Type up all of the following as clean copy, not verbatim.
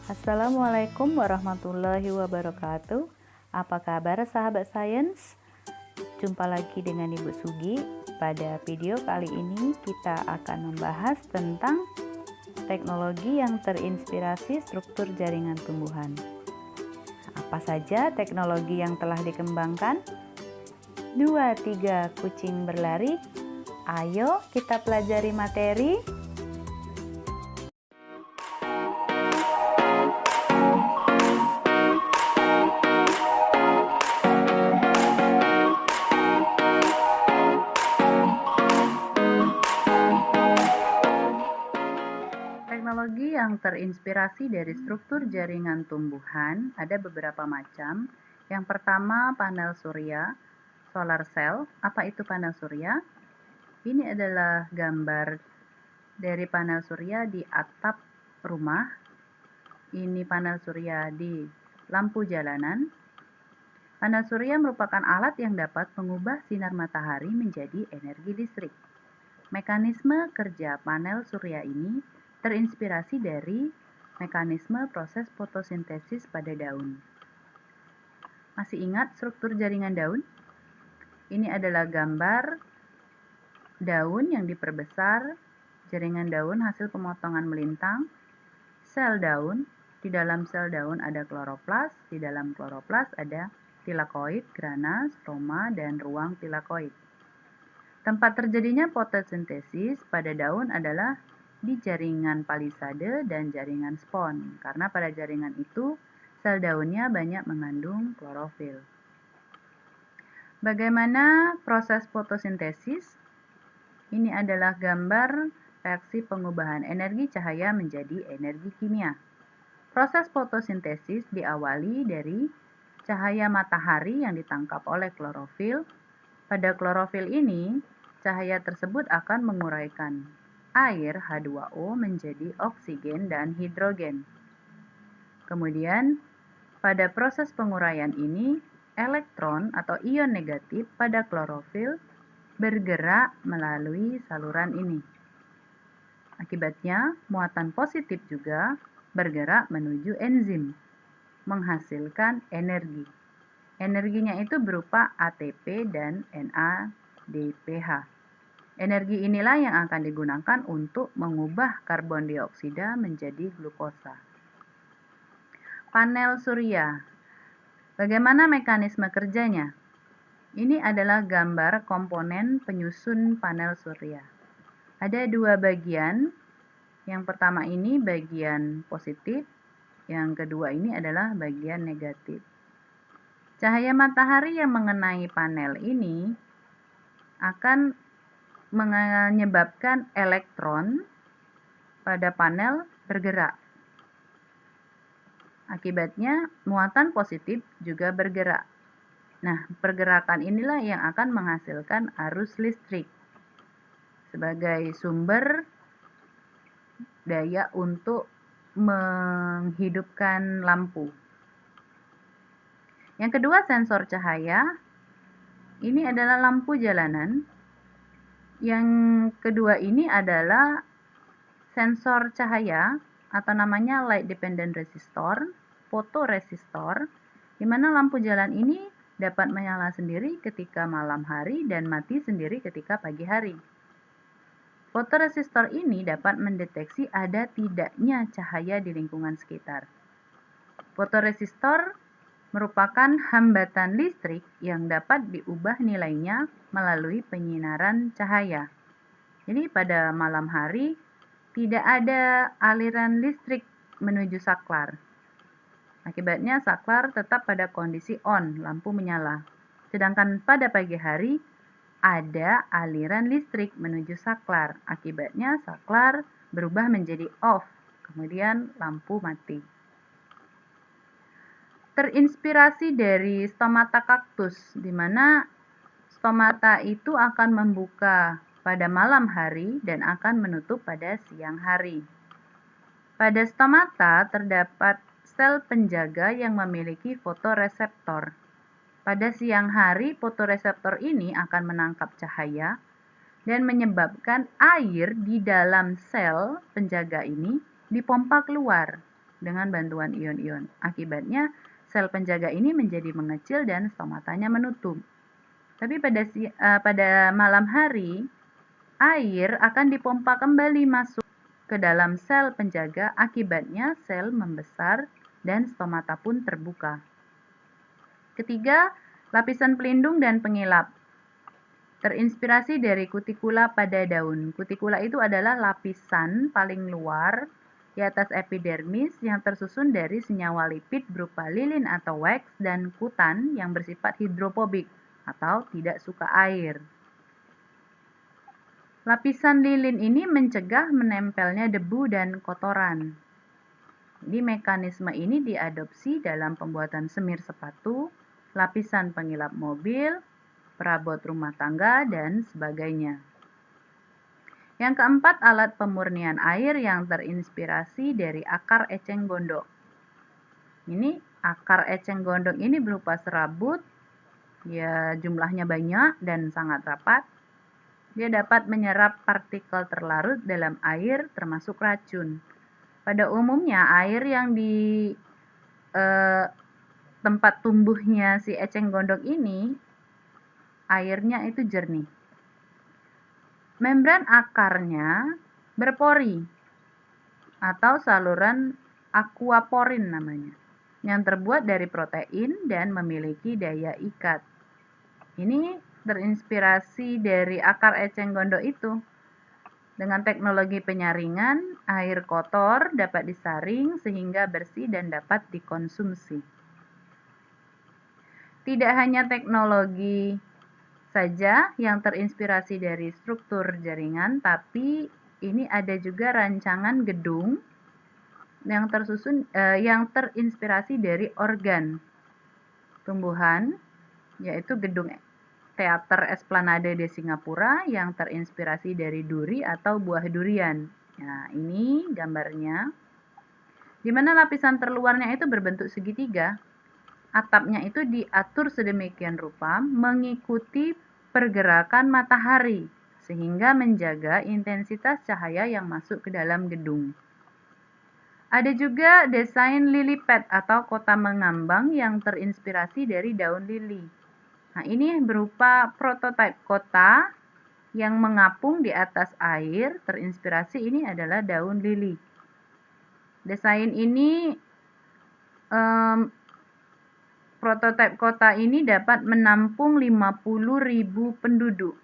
Assalamualaikum warahmatullahi wabarakatuh. Apa kabar sahabat sains? Jumpa lagi dengan Ibu Sugi. Pada video kali ini kita akan membahas tentang teknologi yang terinspirasi struktur jaringan tumbuhan. Apa saja teknologi yang telah dikembangkan? 2, 3 kucing berlari. Ayo kita pelajari materi. Teknologi yang terinspirasi dari struktur jaringan tumbuhan ada beberapa macam. Yang pertama, panel surya, solar cell. Apa itu panel surya? Ini adalah gambar dari panel surya di atap rumah. Ini panel surya di lampu jalanan. Panel surya merupakan alat yang dapat mengubah sinar matahari menjadi energi listrik. Mekanisme kerja panel surya ini terinspirasi dari mekanisme proses fotosintesis pada daun. Masih ingat struktur jaringan daun? Ini adalah gambar daun yang diperbesar, jaringan daun hasil pemotongan melintang, sel daun, di dalam sel daun ada kloroplas, di dalam kloroplas ada tilakoid, grana, stroma, dan ruang tilakoid. Tempat terjadinya fotosintesis pada daun adalah di jaringan palisade dan jaringan spon, karena pada jaringan itu sel daunnya banyak mengandung klorofil. Bagaimana proses fotosintesis? Ini adalah gambar reaksi pengubahan energi cahaya menjadi energi kimia. Proses fotosintesis diawali dari cahaya matahari yang ditangkap oleh klorofil. Pada klorofil ini, cahaya tersebut akan menguraikan air H2O menjadi oksigen dan hidrogen. Kemudian, pada proses penguraian ini, elektron atau ion negatif pada klorofil bergerak melalui saluran ini. Akibatnya, muatan positif juga bergerak menuju enzim, menghasilkan energi. Energinya itu berupa ATP dan NADPH. Energi inilah yang akan digunakan untuk mengubah karbon dioksida menjadi glukosa. Panel surya. Bagaimana mekanisme kerjanya? Ini adalah gambar komponen penyusun panel surya. Ada dua bagian. Yang pertama ini bagian positif, yang kedua ini adalah bagian negatif. Cahaya matahari yang mengenai panel ini akan menyebabkan elektron pada panel bergerak. Akibatnya, muatan positif juga bergerak. Nah, pergerakan inilah yang akan menghasilkan arus listrik sebagai sumber daya untuk menghidupkan lampu. Yang kedua, sensor cahaya. Ini adalah lampu jalanan. Yang kedua ini adalah sensor cahaya atau namanya light dependent resistor, fotoresistor, di mana lampu jalan ini dapat menyala sendiri ketika malam hari dan mati sendiri ketika pagi hari. Fotoresistor ini dapat mendeteksi ada tidaknya cahaya di lingkungan sekitar. Fotoresistor merupakan hambatan listrik yang dapat diubah nilainya melalui penyinaran cahaya. Jadi pada malam hari tidak ada aliran listrik menuju saklar. Akibatnya saklar tetap pada kondisi on, lampu menyala. Sedangkan pada pagi hari ada aliran listrik menuju saklar. Akibatnya saklar berubah menjadi off, kemudian lampu mati. Terinspirasi dari stomata kaktus, di mana stomata itu akan membuka pada malam hari dan akan menutup pada siang hari. Pada stomata terdapat sel penjaga yang memiliki fotoreseptor. Pada siang hari, fotoreseptor ini akan menangkap cahaya dan menyebabkan air di dalam sel penjaga ini dipompa keluar. dengan bantuan ion-ion. Akibatnya, sel penjaga ini menjadi mengecil dan stomatanya menutup. Tapi pada malam hari, air akan dipompa kembali masuk ke dalam sel penjaga, akibatnya sel membesar dan stomata pun terbuka. Ketiga, lapisan pelindung dan pengilap. Terinspirasi dari kutikula pada daun. Kutikula itu adalah lapisan paling luar di atas epidermis yang tersusun dari senyawa lipid berupa lilin atau wax dan kutan yang bersifat hidrofobik atau tidak suka air. Lapisan lilin ini mencegah menempelnya debu dan kotoran. Jadi mekanisme ini diadopsi dalam pembuatan semir sepatu, lapisan pengilap mobil, perabot rumah tangga, dan sebagainya. Yang keempat, alat pemurnian air yang terinspirasi dari akar eceng gondok. Ini akar eceng gondok ini berupa serabut, ya jumlahnya banyak dan sangat rapat. Dia dapat menyerap partikel terlarut dalam air termasuk racun. Pada umumnya air yang di tempat tumbuhnya si eceng gondok ini, airnya itu jernih. Membran akarnya berpori atau saluran aquaporin namanya, yang terbuat dari protein dan memiliki daya ikat. Ini terinspirasi dari akar eceng gondok itu. Dengan teknologi penyaringan, air kotor dapat disaring sehingga bersih dan dapat dikonsumsi. Tidak hanya teknologi saja yang terinspirasi dari struktur jaringan, tapi ini ada juga rancangan gedung yang terinspirasi dari organ tumbuhan, yaitu gedung teater Esplanade de Singapura yang terinspirasi dari duri atau buah durian. Nah, ini gambarnya, di mana lapisan terluarnya itu berbentuk segitiga. Atapnya itu diatur sedemikian rupa mengikuti pergerakan matahari sehingga menjaga intensitas cahaya yang masuk ke dalam gedung. Ada juga desain lily pad atau kota mengambang yang terinspirasi dari daun lili. Nah, ini berupa prototipe kota yang mengapung di atas air, terinspirasi ini adalah daun lili. Desain ini prototipe kota ini dapat menampung 50.000 penduduk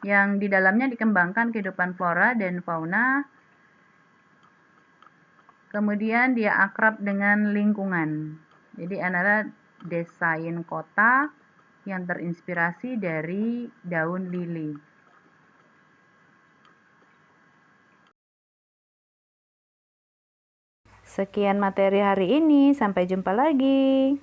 yang di dalamnya dikembangkan kehidupan flora dan fauna. Kemudian dia akrab dengan lingkungan. Jadi adalah desain kota yang terinspirasi dari daun lili. Sekian materi hari ini, sampai jumpa lagi.